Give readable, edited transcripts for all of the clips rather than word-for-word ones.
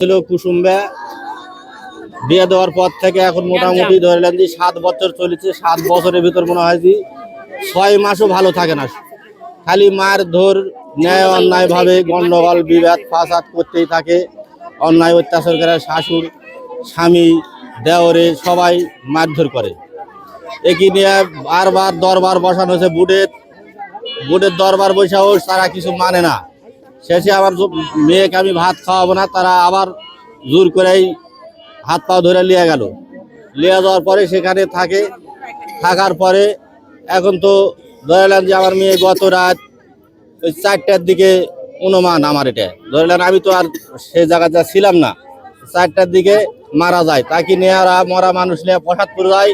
ছিল কুসুম্বে বিয়ে দেওয়ার পর থেকে এখন মোটামুটি ধরলেন যে 7 বছর চলেছে। 7 বছরের ভিতর মনে হয় যে 6 মাসও ভালো থাকে না, খালি মার ধর ন্যায় অন্যায় ভাবে গন্ডগোল বিবাদ ফাসাদ করতেই থাকে। অন্যায় অত্যাচার করে শাশুড় স্বামী দেওরে সবাই মারধর করে। একই নিয়ে বারবার দরবার বসানো হয়েছে, বুটের দরবার বসাও তারা কিছু মানে না। শেষে আমার মেয়েকে আমি ভাত খাওয়াবো না, তারা আবার জোর করেই হাত পা ধরে নিয়ে গেল। নিয়ে যাওয়ার পরে সেখানে থাকার পরে এখন তো ধরলেন যে আমার মেয়ে গত রাত ওই 4টার দিকে অনুমান, আমার এটা ধরলেন আমি তো আর সে জায়গায় ছিলাম না, 4টার দিকে মারা যায়। তাকে নিয়ে ওরা মরা মানুষ নিয়ে প্রসাদপুর যায়।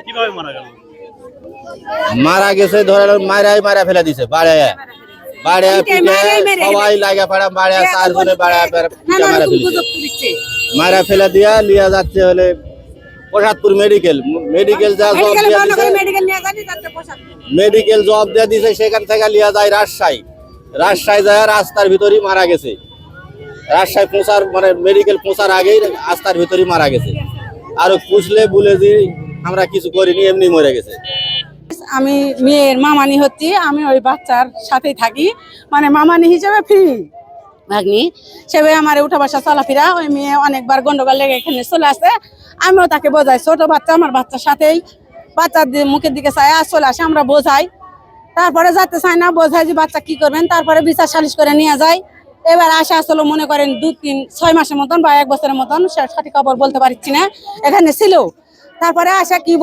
মারা গেছে ধরলেন মারা ফেলে দিছে বাড়ায় সবাই লাগা পাড়া বাড়া 4 জনে মারা ফেলে দিয়া লিয়া যাচ্ছে হলে প্রসাদপুর মেডিকেল জব দিয়ে দিছে। সেখান থেকে লিয়া যায় রাজশাহী যায়, রাস্তার ভিতরেই মারা গেছে। রাজশাহী পৌঁছার মানে মেডিকেল পৌঁছার আগেই রাস্তার ভিতরেই মারা গেছে। আর পুষলে বলে যে আমরা কিছু করিনি, এমনি মরে গেছে। আমি মেয়ের মামানি হচ্ছি, আমি ওই বাচ্চার সাথেই থাকি, মানে মামানি হিসেবে ফ্রি ভাগ্নি সেভাবে আমার উঠা বসা চলাফেরা। ওই মেয়ে অনেকবার গন্ডগোল লেগে এখানে চলে আসে, আমিও তাকে বোঝাই। ছোট বাচ্চা, আমার বাচ্চার সাথেই বাচ্চার মুখের দিকে চাই আর চলে আসে, আমরা বোঝাই। তারপরে যাতে চাই না, বোঝাই যে বাচ্চা কি করবেন। তারপরে বিচার সালিশ করে নিয়ে যায়। এবার আসে আসলে মনে করেন 2-3-6 মাসের মতন বা 1 বছরের মতন, সঠিক খবর বলতে পারছি না, এখানে ছিল। তারপরে আসে কি